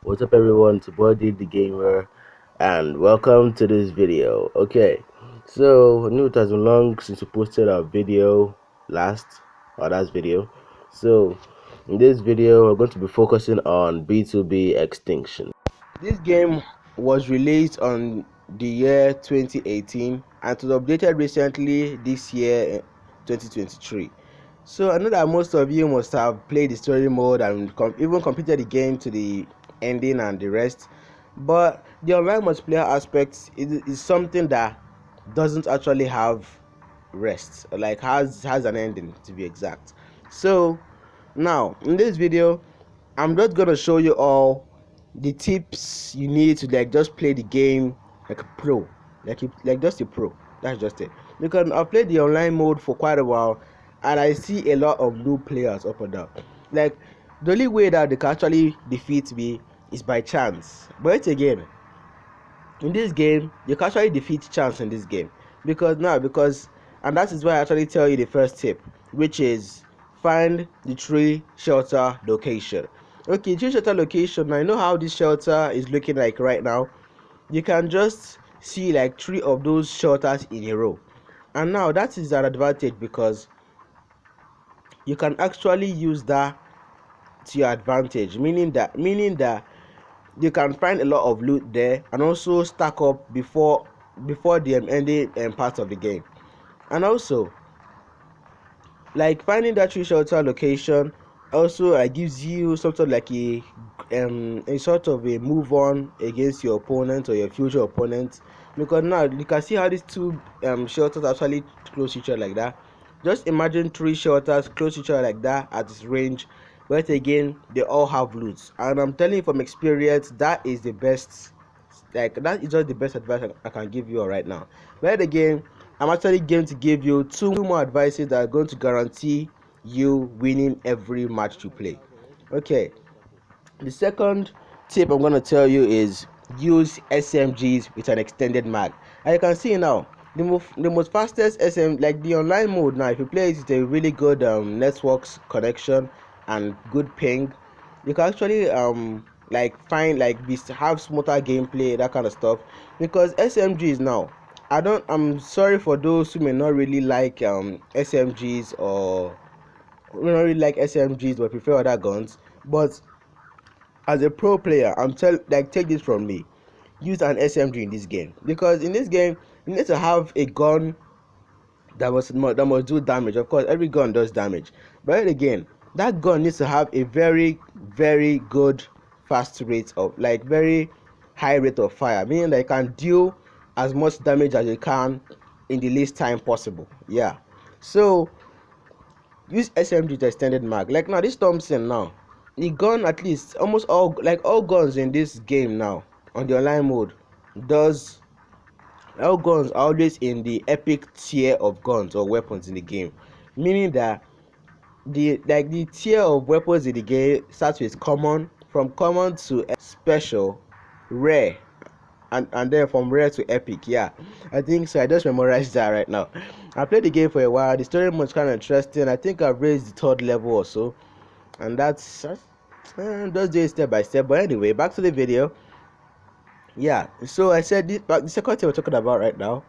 What's up, everyone? It's your boy D the Gamer, and welcome to this video. Okay, so I knew it has been long since we posted our video last, our last video. So in this video, we're going to be focusing on B2B Extinction. This game was released on the year 2018 and it was updated recently this year, 2023. So I know that most of you must have played the story mode and even completed the game to the ending and the rest. But the online multiplayer aspect is something that doesn't actually have rest, like has an ending to be exact. So now in this video, I'm just gonna show you all the tips you need to like just play the game like a pro, like just a pro. That's just it. Because I've played the online mode for quite a while, and I see a lot of new players up and down. Like the only way that they can actually defeat me is by chance. But again, in this game, you can actually defeat chance in this game because and that is why I actually tell you the first tip, which is find the tree shelter location. Okay, tree shelter location. I know how this shelter is looking like right now. You can just see like three of those shelters in a row, and now that is an advantage because you can actually use that to your advantage, meaning that you can find a lot of loot there and also stack up before the ending part of the game. And also, like finding that tree shelter location also gives you sort of like a sort of a move on against your opponent or your future opponent, because now you can see how these two shelters actually close each other like that. Just imagine three shelters close each other like that at this range, but again they all have loot, and I'm telling you from experience that is the best. Like that is just the best advice I can give you right now. But again, I'm actually going to give you two more advices that are going to guarantee you winning every match you play. Okay, the second tip I'm going to tell you is use SMGs with an extended mag. As you can see now, the most fastest like the online mode now, if you play it with a really good networks connection and good ping, you can actually like find like have smoother gameplay, that kind of stuff. Because SMGs now, I'm sorry for those who may not really like SMGs or who don't really like SMGs but prefer other guns, but as a pro player, take this from me, use an SMG in this game, because in this game you need to have a gun that must do damage. Of course, every gun does damage, but again, that gun needs to have a very very good fast rate of like very high rate of fire, meaning that it can deal as much damage as it can in the least time possible. Yeah, so use SMG to extended mag. Like now, this Thompson now, the gun, at least almost all guns in this game now on the online mode does all guns are always in the epic tier of guns or weapons in the game, meaning that the tier of weapons in the game starts with common, from common to special, rare, and then from rare to epic. Yeah, I think so. I just memorized that right now. I played the game for a while. The story was kind of interesting. I think I've raised the third level or so, and just do it step by step. But anyway, back to the video. Yeah, so I said the second thing we're talking about right now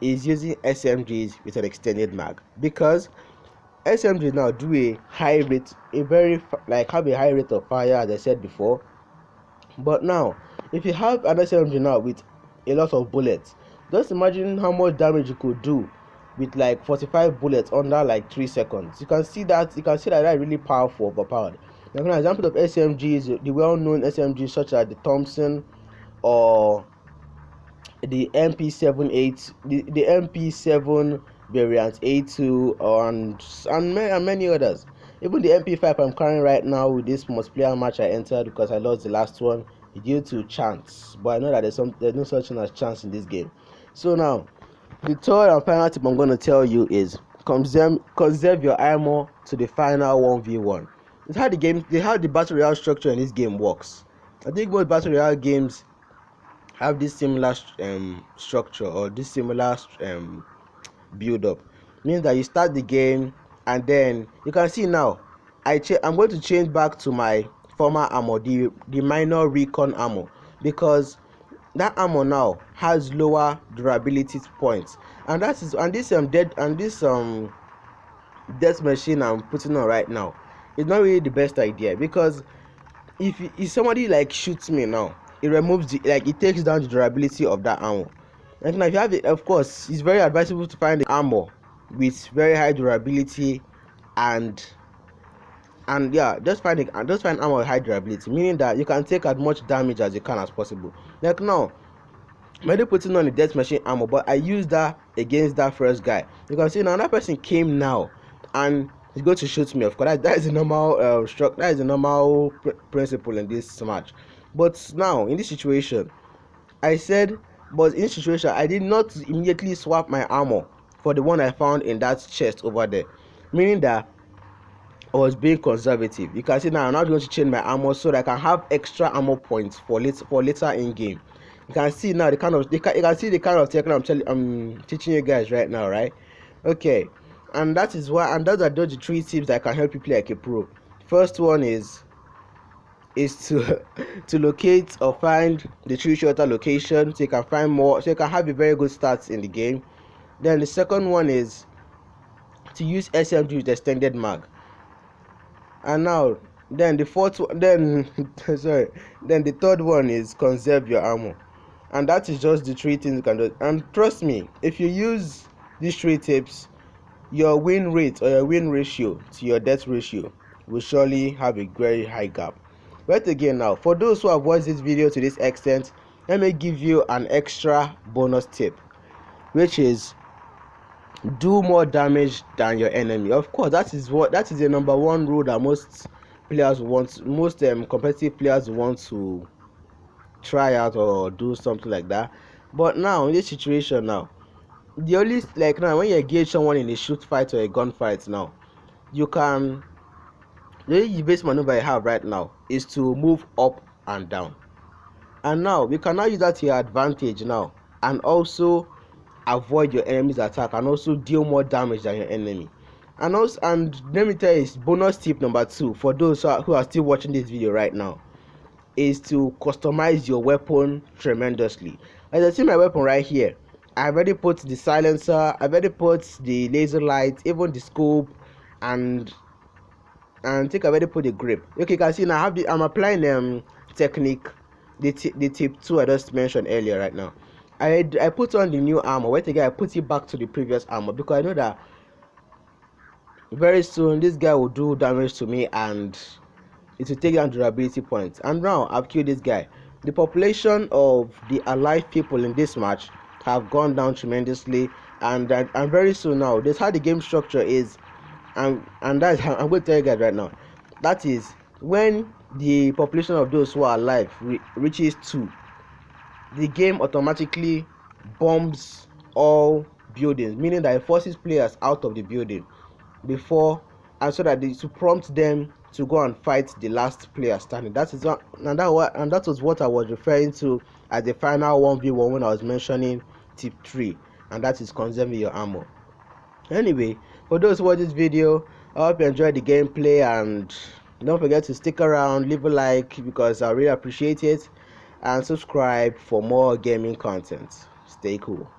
is using SMGs with an extended mag, because SMGs now do a high rate, like have a high rate of fire, as I said before. But now, if you have an SMG now with a lot of bullets, just imagine how much damage you could do with like 45 bullets under like 3 seconds. You can see that that's really powerful, overpowered. Like an example of SMGs, the well-known SMGs such as the Thompson or the MP78, the MP7 variant A2, and many others. Even the MP5 I'm carrying right now with this multiplayer match I entered, because I lost the last one due to chance. But I know that there's no such thing as chance in this game. So now, the third and final tip I'm going to tell you is conserve your ammo to the final 1v1. It's how the battle royale structure in this game works. I think most battle royale games have this similar structure, or this similar build up, means that you start the game and then you can see now I'm going to change back to my former armor, the minor recon armor, because that armor now has lower durability points, and this death machine I'm putting on right now is not really the best idea, because if somebody like shoots me now, it removes it takes down the durability of that armor. And now if you have it, of course, it's very advisable to find the armor with very high durability, and yeah, just find armor with high durability, meaning that you can take as much damage as you can as possible. Like now, I'm already putting on the death machine armor, but I used that against that first guy. You can see now that person came now and he's going to shoot me. Of course, that is the normal that is the normal principle in this match. But now in this situation, but in this situation, I did not immediately swap my armor for the one I found in that chest over there, meaning that I was being conservative. You can see now I'm not going to change my armor so that I can have extra armor points for later in game. You can see now you can see the kind of technique I'm teaching you guys right now, right? Okay, and those are the 3 tips that can help you play like a pro. First one is to to locate or find the tree shelter location, so you can find more, so you can have a very good start in the game. Then the second one is to use SMG with extended mag. And now, then the fourth one, then sorry, then the third one is conserve your ammo. And that is just the 3 things you can do. And trust me, if you use these 3 tips, your win rate or your win ratio to your death ratio will surely have a very high gap. But again, now for those who have watched this video to this extent, let me give you an extra bonus tip, which is do more damage than your enemy. Of course, that is the number one rule that most competitive players want to try out or do something like that. But now in this situation now, the only like now when you engage someone in a shoot fight or a gunfight now, you can the only base maneuver you have right now is to move up and down. And now we can now use that to your advantage now, and also avoid your enemy's attack, and also deal more damage than your enemy. And let me tell you, bonus tip number 2 for those who are still watching this video right now is to customize your weapon tremendously. As I see my weapon right here, I've already put the silencer, I've already put the laser light, even the scope, and I think I've already put the grip. Okay, you can see now I'm applying technique, the tip 2 I just mentioned earlier right now. I put on the new armor. Wait again, I put it back to the previous armor, because I know that very soon this guy will do damage to me and it will take down durability points. And now I've killed this guy. The population of the alive people in this match have gone down tremendously, and very soon now, this how the game structure is, and that's how I'm going to tell you guys right now. That is when the population of those who are alive reaches 2, the game automatically bombs all buildings, meaning that it forces players out of the building before, and so that to prompt them to go and fight the last player standing. That was what I was referring to as the final 1v1 when I was mentioning tip 3, and that is conserving your ammo. Anyway, for those who watch this video, I hope you enjoyed the gameplay, and don't forget to stick around, leave a like because I really appreciate it, and subscribe for more gaming content. Stay cool.